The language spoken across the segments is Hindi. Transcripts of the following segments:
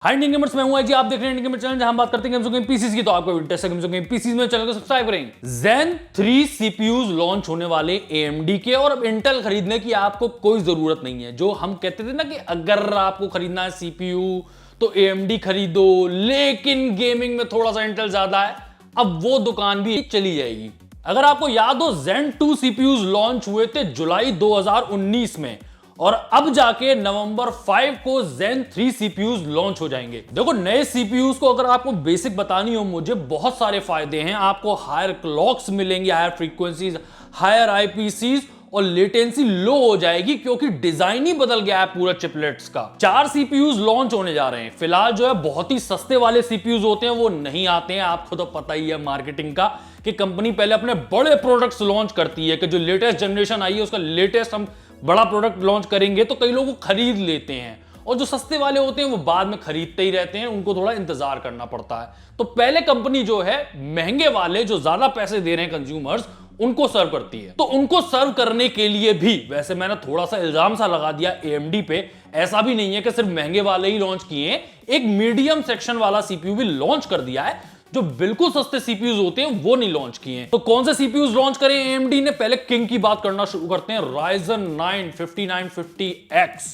हाय इंडियन गेमर्स, मैं हूं जी। आप देख रहे हैं इंडियन गेमर चैनल, जहां हम बात करते हैं गेम्स गेम पीसीस की। तो आपको इंटरेस्ट है गेम्स गेम पीसीस में, चैनल को सब्सक्राइब करेंगे। Zen 3 सीपीयूज लॉन्च होने वाले AMD के, और अब इंटेल खरीदने की आपको कोई जरूरत नहीं है। जो हम कहते थे ना कि अगर आपको खरीदना है सीपीयू तो AMD खरीदो, लेकिन गेमिंग में थोड़ा सा इंटेल ज्यादा है, अब वो दुकान भी चली जाएगी। अगर आपको याद हो, Zen 2 सीपीयूज लॉन्च हुए थे जुलाई 2019 में, और अब जाके नवंबर 5 को Zen 3 सीपीयूज लॉन्च हो जाएंगे। देखो, नए सीपीयूज को अगर आपको बेसिक बतानी हो मुझे, बहुत सारे फायदे हैं। आपको हायर क्लॉक्स मिलेंगे, हायर फ्रीक्वेंसीज, हायर आईपीसीज, और लेटेंसी लो हो जाएगी, क्योंकि डिजाइन ही बदल गया है पूरा चिपलेट्स का। 4 सीपीयूज लॉन्च होने जा रहे हैं। फिलहाल जो है बहुत ही सस्ते वाले सीपीयूज होते हैं वो नहीं आते हैं। आपको तो पता ही है मार्केटिंग का, कि कंपनी पहले अपने बड़े प्रोडक्ट्स लॉन्च करती है, कि जो लेटेस्ट जनरेशन आई है उसका लेटेस्ट हम बड़ा प्रोडक्ट लॉन्च करेंगे तो कई लोग वो खरीद लेते हैं, और जो सस्ते वाले होते हैं वो बाद में खरीदते ही रहते हैं, उनको थोड़ा इंतजार करना पड़ता है। तो पहले कंपनी जो है महंगे वाले, जो ज्यादा पैसे दे रहे हैं कंज्यूमर्स, उनको सर्व करती है। तो उनको सर्व करने के लिए भी, वैसे मैंने थोड़ा सा इल्जाम सा लगा दिया AMD पे, ऐसा भी नहीं है कि सिर्फ महंगे वाले ही लॉन्च किए हैं, एक मीडियम सेक्शन वाला सीपीयू भी लॉन्च कर दिया है। जो बिल्कुल सस्ते सीपीयूज होते हैं वो नहीं लॉन्च किए हैं। तो कौन से सीपीयूज लॉन्च करें AMD ने? पहले किंग की बात करना शुरू करते हैं। Ryzen 9 5950X,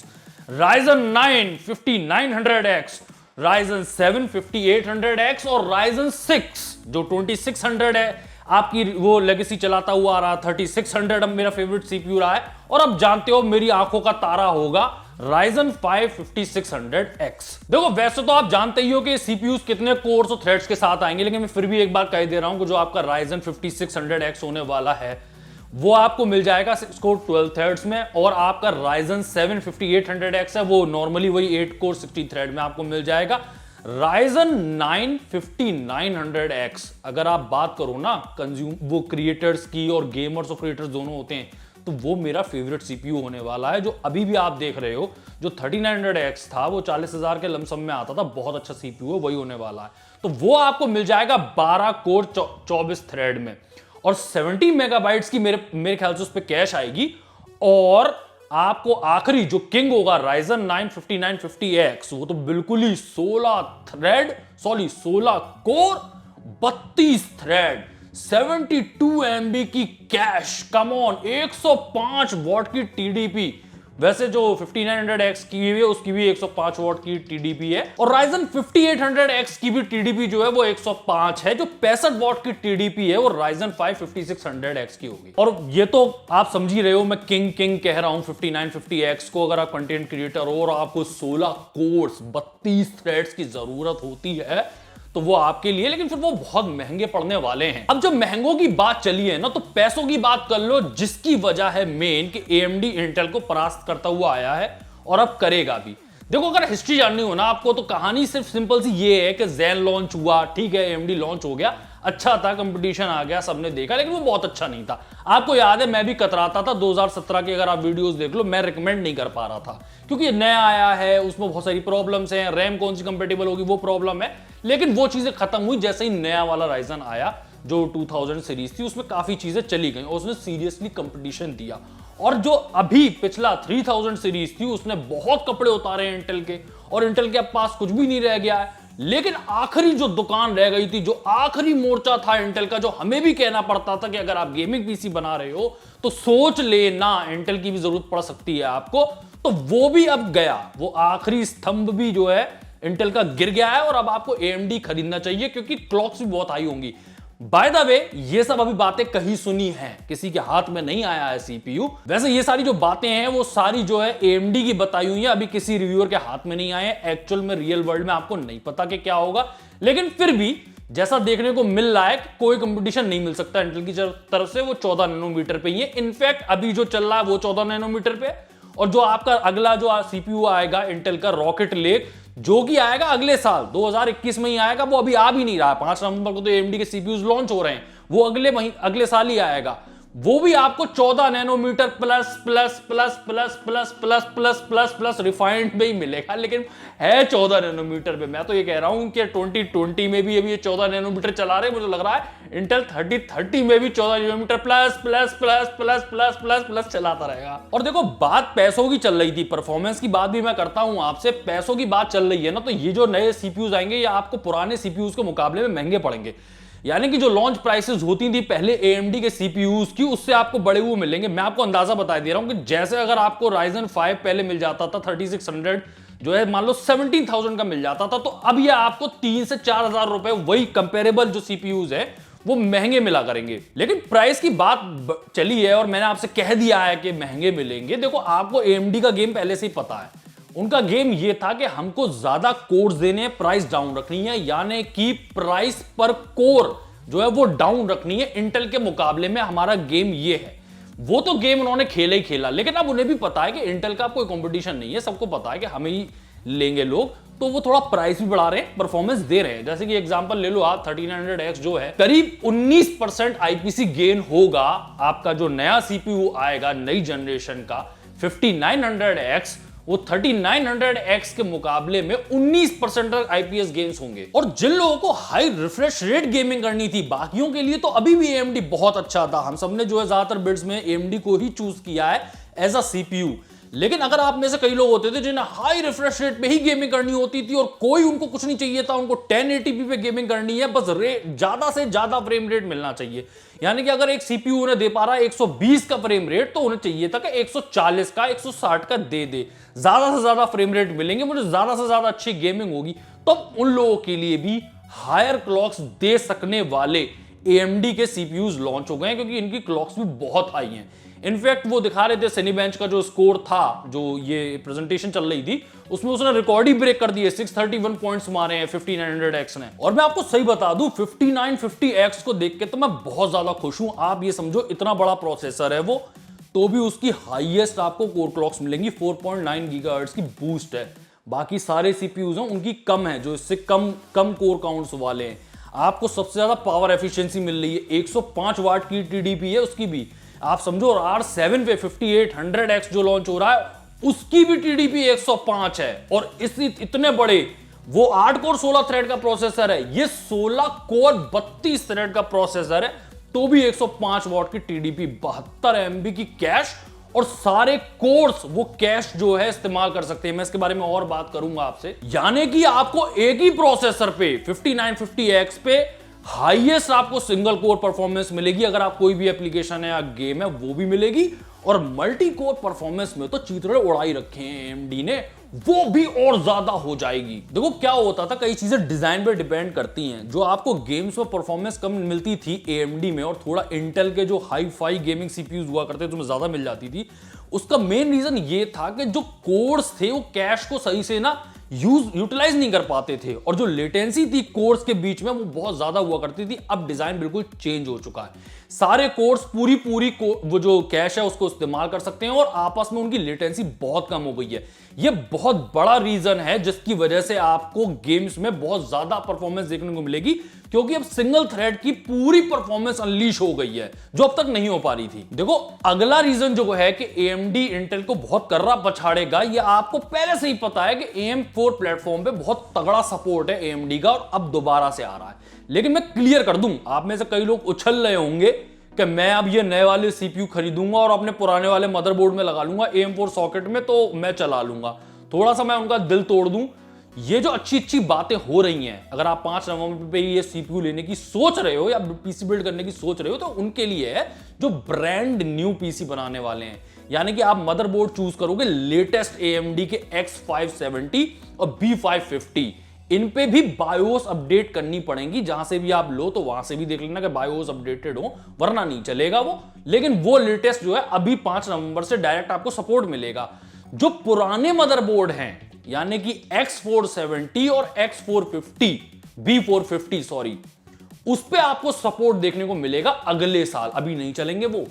Ryzen 9 5900X, Ryzen 7 5800X, और Ryzen 6 जो 2600 है, आपकी वो लेगेसी चलाता हुआ आ रहा। 3600 अब मेरा फेवरेट सीपीयू रहा है, और अब जानते हो मेरी आंखों का तारा होगा Ryzen 5 5600X। देखो, वैसे तो आप जानते ही हो कि सीपीयूज कितने कोर्स और थ्रेड्स के साथ आएंगे, लेकिन मैं फिर भी एक बार कह दे रहा हूं कि जो आपका Ryzen 5600X होने वाला है वो आपको मिल जाएगा 6 कोर 12 थ्रेड्स में, और आपका Ryzen 7 5800X है वो नॉर्मली वही 8 कोर 60 थ्रेड में आपको मिल जाएगा। Ryzen 9 5900X, अगर आप बात करो ना वो क्रिएटर्स की, और गेमर्स और क्रिएटर्स दोनों होते हैं, तो वो मेरा फेवरेट सीपीयू होने वाला है। जो अभी भी आप देख रहे हो, जो 3900X था वो 40,000 के लमसम में आता था, बहुत अच्छा सीपीयू है, वही होने वाला है। तो वो आपको मिल जाएगा 12 कोर 24 थ्रेड में, और 70 मेगाबाइट्स की मेरे ख्याल से उस पर कैश आएगी। और आपको आखिरी जो किंग होगा Ryzen 9 5950X, वो तो बिल्कुल ही 16 कोर 32 थ्रेड 72 MB की कैश। कम ऑन, 105 वॉट की TDP। वैसे जो 5900X की है उसकी भी 105 वॉट की TDP है, और Ryzen 5800X की भी TDP जो है वो 105 है। जो 65 वॉट की TDP है वो Ryzen 5 5600X की होगी। और ये तो आप समझ ही रहे हो, मैं किंग कह रहा हूं 5950X को। अगर आप कंटेंट क्रिएटर हो और आपको 16 कोर्स 32 थ्रेड्स की जरूरत होती है तो वो आपके लिए, लेकिन फिर वो बहुत महंगे पड़ने वाले हैं। अब जब महंगों की बात चली है ना, तो पैसों की बात कर लो, जिसकी वजह है मेन कि AMD इंटेल को परास्त करता हुआ आया है, और अब करेगा भी। देखो, अगर हिस्ट्री जाननी हो ना आपको, तो कहानी सिर्फ सिंपल सी ये है कि Zen लॉन्च हुआ, ठीक है, AMD लॉन्च हो गया, अच्छा था, कंपटीशन आ गया, सबने देखा, लेकिन वो बहुत अच्छा नहीं था। आपको याद है, मैं भी कतराता था 2017 की, अगर आप वीडियोस देख लो, मैं रिकमेंड नहीं कर पा रहा था, क्योंकि नया आया है, उसमें बहुत सारी प्रॉब्लम्स हैं, रैम कौन सी कंपेटेबल होगी वो प्रॉब्लम है। लेकिन वो चीजें खत्म हुई जैसे ही नया वाला Ryzen आया, जो 2000 सीरीज थी, उसमें काफी चीजें चली गई, और उसने सीरियसली कंपटीशन दिया। और जो अभी पिछला 3000 सीरीज थी, उसने बहुत कपड़े उतारे हैं इंटेल के, और इंटेल के पास कुछ भी नहीं रह गया है। लेकिन आखिरी जो दुकान रह गई थी, जो आखिरी मोर्चा था इंटेल का, जो हमें भी कहना पड़ता था कि अगर आप गेमिंग पीसी बना रहे हो तो सोच लेना, इंटेल की भी जरूरत पड़ सकती है आपको, तो वो भी अब गया। वो आखिरी स्तंभ भी जो है इंटेल का गिर गया है, और अब आपको AMD खरीदना चाहिए, क्योंकि क्लॉक्स भी बहुत हाई होंगी। बाय द वे, ये सब अभी बातें कहीं सुनी हैं, किसी के हाथ में नहीं आया है सीपीयू। वैसे ये सारी जो बातें हैं वो सारी जो है AMD की बताई हुई है, अभी किसी रिव्यूअर के हाथ में नहीं आए हैं। एक्चुअल में रियल वर्ल्ड में आपको नहीं पता कि क्या होगा, लेकिन फिर भी जैसा देखने को मिल रहा है, कोई कंपटीशन नहीं मिल सकता इंटेल की तरफ से। वो 14 नैनोमीटर पे ही है। इनफैक्ट अभी जो चल रहा है वो 14 नैनोमीटर पे, और जो आपका अगला जो सीपीयू आएगा इंटेल का रॉकेट लेक, जो कि आएगा अगले साल 2021 में ही आएगा, वो अभी आ भी नहीं रहा है। 5 नवंबर को तो AMD के सीपीयूज लॉन्च हो रहे हैं, वो अगले साल ही आएगा। वो भी आपको 14 nanometre plus plus plus plus plus plus plus plus plus refined में ही मिलेगा, लेकिन है 14 नैनोमीटर पे। मैं तो ये कह रहा हूं कि 2020 में भी अभी ये 14 नैनोमीटर चला रहे, मुझे लग रहा है इंटेल 3030 में भी 14 nanometre plus plus plus plus plus plus plus चलाता रहेगा। और देखो, बात पैसों की चल रही थी, परफॉर्मेंस की बात भी मैं करता हूं आपसे, पैसों की बात चल रही है ना, तो ये जो नए सीपीयूज आएंगे ये आपको पुराने सीपीयूज के मुकाबले में महंगे पड़ेंगे। यानी कि जो लॉन्च प्राइसेस होती थी पहले AMD के सीपीयूज की, उससे आपको बड़े हुए मिलेंगे। मैं आपको अंदाजा बता दे रहा हूं कि जैसे अगर आपको Ryzen 5 पहले मिल जाता था 3600 जो है मान लो 17,000 का मिल जाता था, तो अब ये आपको 3 से 4,000 रुपए वही कंपेरेबल जो सीपीयूज है वो महंगे मिला करेंगे। लेकिन प्राइस की बात चली है और मैंने आपसे कह दिया है कि महंगे मिलेंगे। देखो, आपको AMD का गेम पहले से ही पता है। उनका गेम ये था कि हमको ज्यादा कोर्स देने, प्राइस डाउन रखनी है, यानी कि प्राइस पर कोर जो है वो डाउन रखनी है। इंटेल के मुकाबले में हमारा गेम ये है। वो तो गेम उन्होंने खेला ही खेला, लेकिन अब उन्हें भी पता है कि इंटेल का कोई कंपटीशन नहीं है, सबको पता है कि हमें ही लेंगे लोग, तो वो थोड़ा प्राइस भी बढ़ा रहे हैं, परफॉर्मेंस दे रहे हैं। जैसे कि एग्जांपल ले लो आप, 1300X जो है करीब 19% आईपीसी गेन होगा। आपका जो नया सीपीयू आएगा नई जनरेशन का 5900X, वो 3900X के मुकाबले में 19% आईपीएस गेन्स होंगे। और जिन लोगों को हाई रिफ्रेश रेट गेमिंग करनी थी, बाकियों के लिए तो अभी भी AMD बहुत अच्छा था। हम सबने जो है ज्यादातर बिड्स में AMD को ही चूज किया है एज अ सीपीयू। लेकिन अगर आप में से कई लोग होते थे जिन्हें हाई रिफ्रेश रेट पे ही गेमिंग करनी होती थी और कोई उनको कुछ नहीं चाहिए था, उनको 1080p पे गेमिंग करनी है, बस ज्यादा से ज्यादा फ्रेम रेट मिलना चाहिए। यानी कि अगर एक सीपीयू उन्हें दे पा रहा है 120 का फ्रेम रेट, तो उन्हें चाहिए था कि 140 का 160 का दे दे, ज्यादा से ज्यादा फ्रेम रेट मिलेंगे, मुझे ज्यादा से ज्यादा अच्छी गेमिंग होगी। तो उन लोगों के लिए भी हायर क्लॉक्स दे सकने वाले AMD के सीपीयूज लॉन्च हो गए, क्योंकि इनकी क्लॉक्स भी बहुत हाई हैं। इनफैक्ट वो दिखा रहे थे सिनीबेंच का जो स्कोर था, जो ये प्रेजेंटेशन चल रही थी, उसमें उसने रिकॉर्ड ही ब्रेक कर दिए, 631 पॉइंट्स मारे हैं 5900X ने। और मैं आपको सही बता दूं, 5950X को देख के तो मैं बहुत ज्यादा खुश हूं। आप ये समझो, इतना बड़ा प्रोसेसर है वो, तो भी उसकी हाईएस्ट आपको कोर क्लॉक्स मिलेंगी, 4.9 गीगाहर्ट्ज की बूस्ट है। बाकी सारे सीपीयूज हैं उनकी कम है, जो इससे कम कोर काउंट्स वाले हैं। आपको सबसे ज्यादा पावर एफिशिएंसी मिल रही है, 105 वाट की TDP है उसकी भी, आप समझो। और R7 पे 5800X जो लॉन्च हो रहा है उसकी भी TDP 105 है। और इतने बड़े वो 8 कोर 16 थ्रेड का प्रोसेसर है, ये 16 कोर 32 थ्रेड का प्रोसेसर है, तो भी 105 वॉट की TDP, 72 MB की कैश, और सारे कोर्स वो कैश जो है इस्तेमाल कर सकते हैं। मैं इसके बारे में और बात करूंगा आपसे। यानी कि आपको एक ही प्रोसेसर पे 5950X पे हाईएस्ट आपको सिंगल कोर परफॉर्मेंस मिलेगी। अगर आप कोई भी एप्लीकेशन है या गेम है वो भी मिलेगी, और मल्टी कोर परफॉर्मेंस में तो चीतरे उड़ाई रखे हैं AMD ने, वो भी और ज्यादा हो जाएगी। देखो क्या होता था, कई चीजें डिजाइन पे डिपेंड करती हैं। जो आपको गेम्स में परफॉर्मेंस कम मिलती थी AMD में, और थोड़ा इंटेल के जो हाई फाई गेमिंग सीपीयूज हुआ करते थे उसमें ज्यादा मिल जाती थी, उसका मेन रीजन ये था कि जो कोर्स थे वो कैश को सही से ना यूटिलाइज नहीं कर पाते थे, और जो लेटेंसी थी कोर्स के बीच में वो बहुत ज्यादा हुआ करती थी। अब डिजाइन बिल्कुल चेंज हो चुका है, सारे कोर्स पूरी वो जो कैश है उसको इस्तेमाल कर सकते हैं, और आपस में उनकी लेटेंसी बहुत कम हो गई है। ये बहुत बड़ा रीजन है जिसकी वजह से आपको गेम्स में बहुत ज्यादा परफॉर्मेंस देखने को मिलेगी, क्योंकि अब सिंगल थ्रेड की पूरी परफॉर्मेंस अनलीश हो गई है, जो अब तक नहीं हो पा रही थी। देखो अगला रीजन जो है कि AMD इंटेल को बहुत कर्रा पछाड़ेगा, ये आपको पहले से ही पता है कि AM4 प्लेटफॉर्म पे बहुत तगड़ा सपोर्ट है AMD का, और अब दोबारा से आ रहा है। लेकिन मैं क्लियर कर दूं, आप में से कई लोग उछल रहे होंगे कि मैं अब ये नए वाले सीपीयू खरीदूंगा और अपने पुराने वाले मदरबोर्ड में लगा लूंगा AM4 सॉकेट में, तो मैं चला लूंगा। थोड़ा सा मैं उनका दिल तोड़ दूं, ये जो अच्छी अच्छी बातें हो रही हैं, अगर आप 5 नवंबर पे ये सीपीयू लेने की सोच रहे हो या पीसी बिल्ड करने की सोच रहे हो, तो उनके लिए है जो ब्रांड न्यू पीसी बनाने वाले हैं। यानी कि आप मदरबोर्ड चूज करोगे लेटेस्ट AMD के X570 और B550, इन पे भी बायोस अपडेट करनी पड़ेगी। जहां से भी आप लो तो वहां से भी देख लेना कि बायोस अपडेटेड हो, वरना नहीं चलेगा वो। लेकिन वो लेटेस्ट जो है अभी 5 नवंबर से डायरेक्ट आपको सपोर्ट मिलेगा। जो पुराने मदरबोर्ड हैं, यानी कि X470 और X450 B450 सॉरी, उस पे आपको सपोर्ट देखने को मिलेगा अगले साल, अभी नहीं चलेंगे वो।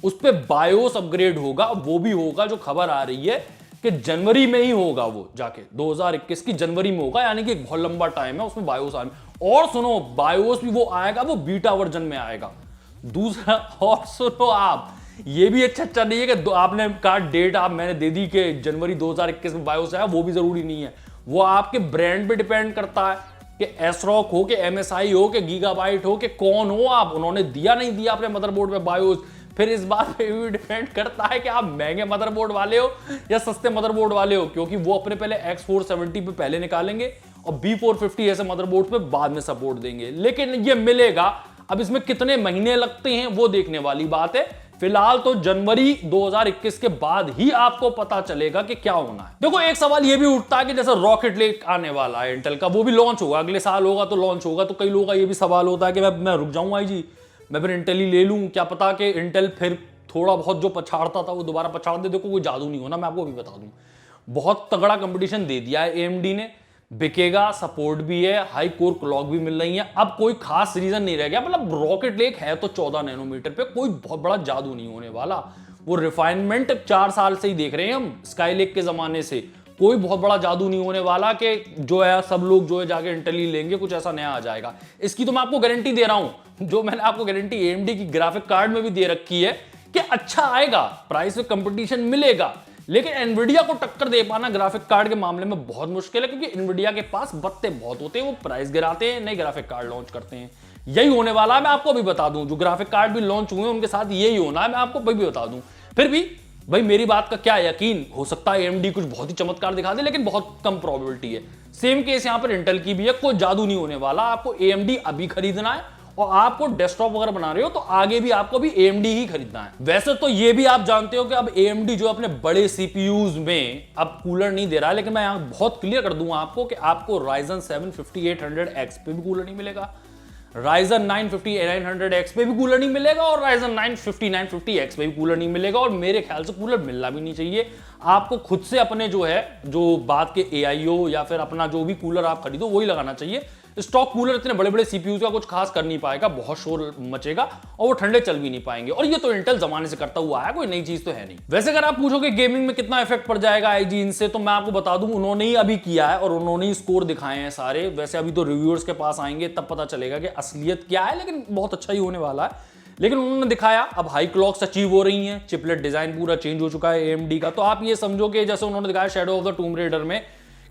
उस पे बायोस अपग्रेड होगा, वो भी होगा, जो खबर आ रही है कि जनवरी में ही होगा, वो जाके 2021 की जनवरी में होगा। यानी कि एक बहुत लंबा टाइम है उसमें बायोस आने। और सुनो, बायोस भी वो आएगा, वो बीटा वर्जन में आएगा, दूसरा और सुनो आप, ये भी अच्छा नहीं है कि आपने कहा डेट आप मैंने दे दी कि जनवरी 2021 में बायोस आया, वो भी जरूरी नहीं है। वो आपके ब्रांड पे डिपेंड करता है कि एसरॉक हो, कि एमएसआई हो, कि गीगाबाइट हो, कि कौन हो आप, उन्होंने दिया नहीं दिया अपने मदरबोर्ड पे बायोस। फिर इस बात पे भी डिपेंड करता है कि आप महंगे मदरबोर्ड वाले हो या सस्ते मदरबोर्ड वाले हो, क्योंकि वो अपने पहले X470 पे पहले निकालेंगे और B450 ऐसे मदरबोर्ड पे बाद में सपोर्ट देंगे। लेकिन ये मिलेगा, अब इसमें कितने महीने लगते हैं वो देखने वाली बात है। फिलहाल तो जनवरी 2021 के बाद ही आपको पता चलेगा कि क्या होना है। देखो एक सवाल ये भी उठता है कि जैसे रॉकेट लेक आने वाला है इंटेल का, वो भी लॉन्च होगा अगले साल, होगा तो लॉन्च होगा, तो कई लोगों का ये भी सवाल होता है कि मैं रुक जाऊं आई जी, मैं फिर इंटेल ही ले लूं, क्या पता कि इंटेल फिर थोड़ा बहुत जो पछाड़ता था वो दोबारा पछाड़ दे। देखो कोई जादू नहीं होना, मैं आपको भी बता दूं, बहुत तगड़ा कंपटीशन दे दिया है एएमडी ने, बिकेगा, सपोर्ट भी है, हाई कोर क्लॉक भी मिल रही है। अब कोई खास रीजन नहीं रह गया, मतलब रॉकेट लेक है तो 14 नैनोमीटर पे, कोई बहुत बड़ा जादू नहीं होने वाला। वो रिफाइनमेंट 4 साल से ही देख रहे हैं हम, स्काई लेक के जमाने से, कोई बहुत बड़ा जादू नहीं होने वाला कि जो है सब लोग जो है जाके इंटेल ही लेंगे, कुछ ऐसा नया आ जाएगा। इसकी तो मैं आपको गारंटी दे रहा हूं, जो मैंने आपको गारंटी एएमडी की ग्राफिक कार्ड में भी दे रखी है कि अच्छा आएगा, प्राइस में कंपटीशन मिलेगा। लेकिन एनवीडिया को टक्कर दे पाना ग्राफिक कार्ड के मामले में बहुत मुश्किल है, क्योंकि एनवीडिया के पास बत्ते बहुत होते हैं, वो प्राइस गिराते हैं, नए ग्राफिक कार्ड लॉन्च करते हैं। यही होने वाला है, मैं आपको भी बता दूं, जो ग्राफिक कार्ड भी लॉन्च हुए हैं उनके साथ यही होना है, मैं आपको भी बता दूं। फिर भी भाई मेरी बात का क्या यकीन, हो सकता है एएमडी कुछ बहुत ही चमत्कार दिखा दे, लेकिन बहुत कम प्रोबेबिलिटी है। सेम केस यहां पर इंटेल की भी है, कोई जादू नहीं होने वाला। आपको एएमडी अभी खरीदना है, और आपको डेस्कटॉप वगैरह बना रहे हो तो आगे भी आपको भी AMD ही खरीदना है। वैसे तो ये भी आप जानते हो कि अब AMD जो अपने बड़े CPUs में अब कूलर नहीं दे रहा है, लेकिन मैं यहां बहुत क्लियर कर दूंगा आपको कि आपको Ryzen 7 5800X पे भी कूलर नहीं मिलेगा, Ryzen 9 5900X पे भी कूलर नहीं मिलेगा, और Ryzen 9 5950X पे भी कूलर नहीं मिलेगा। और मेरे ख्याल से कूलर मिलना भी नहीं चाहिए। आपको खुद से अपने जो है जो बात के AIO या फिर अपना जो भी कूलर आप खरीदो वही लगाना चाहिए। स्टॉक कूलर इतने बड़े बड़े सीपीयू का कुछ खास कर नहीं पाएगा, बहुत शोर मचेगा और वो ठंडे चल भी नहीं पाएंगे। और ये तो इंटेल जमाने से करता हुआ है, कोई नई चीज तो है नहीं। वैसे अगर आप पूछोगे गेमिंग में कितना इफेक्ट पड़ जाएगा आईजी इनसे, तो मैं आपको बता दूं उन्होंने ही अभी किया है और उन्होंने ही स्कोर दिखाए हैं सारे। वैसे अभी तो रिव्यूअर्स के पास आएंगे तब पता चलेगा कि असलियत क्या है, लेकिन बहुत अच्छा ही होने वाला है। लेकिन उन्होंने दिखाया अब हाई क्लॉक्स अचीव हो रही हैं, चिपलेट डिजाइन पूरा चेंज हो चुका है एएमडी का। तो आप ये समझो कि जैसे उन्होंने दिखाया शैडो ऑफ द टूम रेडर में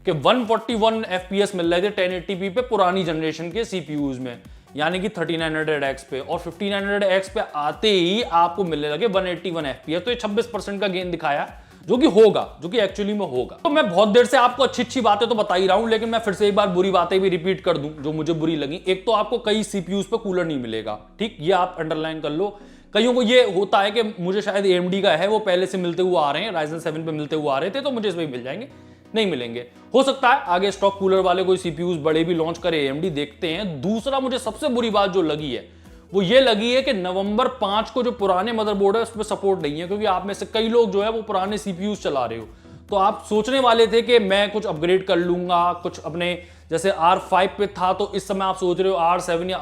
कि 141 FPS मिल रहे थे 1080p पे पुरानी जनरेशन के सीपीयूज में, यानी कि 3900X पे, और 5900X पे आते ही आपको मिलने लगे 181 FPS। तो ये 26% का गेन दिखाया, जो कि होगा, जो कि एक्चुअली में होगा। तो मैं बहुत देर से आपको अच्छी अच्छी बातें तो बता ही रहा हूं, लेकिन मैं फिर से एक बार बुरी बातें भी रिपीट कर दूं जो मुझे बुरी लगी। एक तो आपको कई सीपीयूज पे कूलर नहीं मिलेगा, ठीक, ये आप अंडरलाइन कर लो। कईयों को ये होता है कि मुझे शायद AMD का है, वो पहले से मिलते हुए आ रहे हैं, Ryzen 7 पे मिलते हुए आ रहे थे, तो मुझे इसमें मिल जाएंगे। नहीं मिलेंगे, हो सकता है आगे स्टॉक कूलर वाले कोई सीपीयूज बड़े भी लॉन्च करे AMD, देखते हैं। दूसरा मुझे सबसे बुरी बात जो लगी है वो ये लगी है कि नवंबर 5 को जो पुराने मदरबोर्ड है उस पर सपोर्ट नहीं है, क्योंकि आप में से कई लोग जो है वो पुराने सीपीयूज चला रहे हो। तो आप सोचने वाले थे कि मैं कुछ अपग्रेड कर लूंगा, कुछ अपने जैसे R5 पे था, तो इस समय आप सोच रहे हो R7 या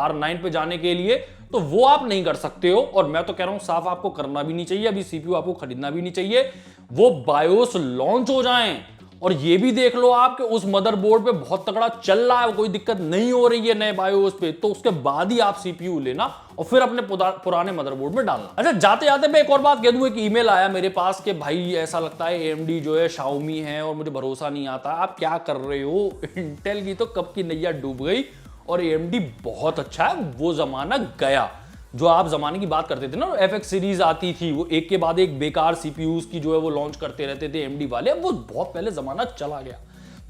R9 पे जाने के लिए, तो वो आप नहीं कर सकते हो। और मैं तो कह रहा हूं साफ आपको करना भी नहीं चाहिए, अभी सीपीयू आपको खरीदना भी नहीं चाहिए। वो बायोस लॉन्च हो जाएं और ये भी देख लो आप कि उस मदरबोर्ड पे बहुत तगड़ा चल रहा है, कोई दिक्कत नहीं हो रही है नए बायोस पे, तो उसके बाद ही आप सीपीयू लेना और फिर अपने पुराने मदरबोर्ड में डालना। अच्छा, जाते जाते मैं एक और बात कह दूं, एक ईमेल आया मेरे पास कि भाई ऐसा लगता है AMD जो है Xiaomi है और मुझे भरोसा नहीं आता, आप क्या कर रहे हो, इंटेल की तो कब की नैया डूब गई और AMD बहुत अच्छा है, वो जमाना गया। जो आप जमाने की बात करते थे ना, FX सीरीज आती थी, वो एक के बाद एक बेकार सीपीयूज की जो है वो लॉन्च करते रहते थे AMD वाले, अब वो बहुत पहले जमाना चला गया।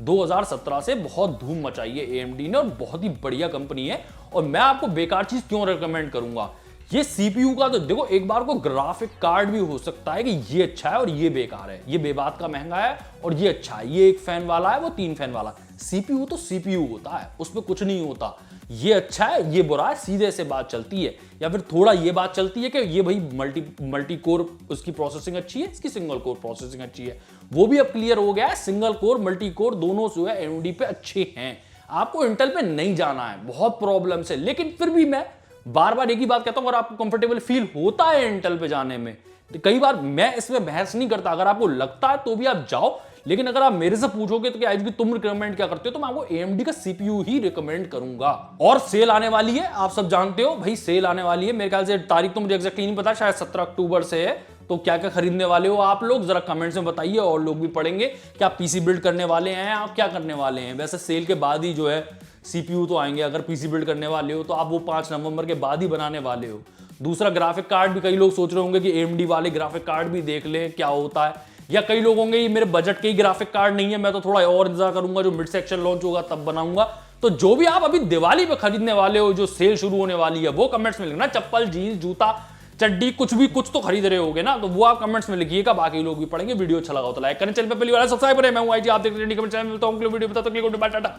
2017 से बहुत धूम मचाई है AMD ने और बहुत ही बढ़िया कंपनी है। और मैं आपको बेकार चीज क्यों रेकमेंड करूंगा, ये सीपीयू का तो देखो, एक बार को ग्राफिक कार्ड भी हो सकता है कि ये अच्छा है और ये बेकार है, ये बेबात का महंगा है और ये अच्छा है, ये 1 फैन वाला है वो 3 फैन वाला। सीपीयू तो सीपीयू होता है, उसमें कुछ नहीं होता, ये अच्छा है ये बुरा है, सीधे से बात चलती है। या फिर थोड़ा ये बात चलती है कि ये भाई मल्टी कोर उसकी प्रोसेसिंग अच्छी है, इसकी सिंगल कोर प्रोसेसिंग अच्छी है, वो भी अब क्लियर हो गया है। सिंगल कोर मल्टी कोर दोनों जो है AMD पे अच्छे हैं, आपको इंटेल पे नहीं जाना है बहुत प्रॉब्लम से। लेकिन फिर भी मैं बार बार एक ही बात कहता हूं, अगर आपको कंफर्टेबल फील होता है इंटेल पे जाने में, तो कई बार मैं इसमें बहस नहीं करता, अगर आपको लगता है तो भी आप जाओ, लेकिन अगर आप मेरे से पूछोगे तो कि तुम रिकमेंड क्या करते हो, तो मैं आपको AMD का CPU ही रिकमेंड करूंगा। और सेल आने वाली है, आप सब जानते हो भाई, सेल आने वाली है। मेरे ख्याल से तारीख तो मुझे एग्जैक्टली नहीं पता, शायद 17 अक्टूबर से है। तो क्या क्या खरीदने वाले हो आप लोग, जरा कमेंट्स में बताइए, और लोग भी पढ़ेंगे। क्या पीसी बिल्ड करने वाले हैं आप, क्या करने वाले हैं? वैसे सेल के बाद ही जो है CPU तो आएंगे। अगर पीसी बिल्ड करने वाले हो तो आप वो 5 नवंबर के बाद ही बनाने वाले हो। दूसरा, ग्राफिक कार्ड भी कई लोग सोच रहे होंगे कि AMD वाले ग्राफिक कार्ड भी देख लें क्या होता है, या कई लोग होंगे ये मेरे बजट के ही ग्राफिक कार्ड नहीं है, मैं तो थोड़ा और इंतजार करूंगा, जो मिड सेक्शन लॉन्च होगा तब बनाऊंगा। तो जो भी आप अभी दिवाली पे खरीदने वाले हो, जो सेल शुरू होने वाली है, वो कमेंट्स में लिखना। चप्पल, जीन्स, जूता, चड्डी, कुछ भी, कुछ तो खरीद रहे होगे ना, तो वो आप कमेंट्स में लिखिएगा, बाकी लोग भी पढ़ेंगे। वीडियो अच्छा लगा हो तो लाइक करें, चैनल पे पहली बार सब्सक्राइब करें। मैं हूं IG, आप देख रहे हैं चैनल। मिलता हूं वीडियो, बताता हूं, टाटा।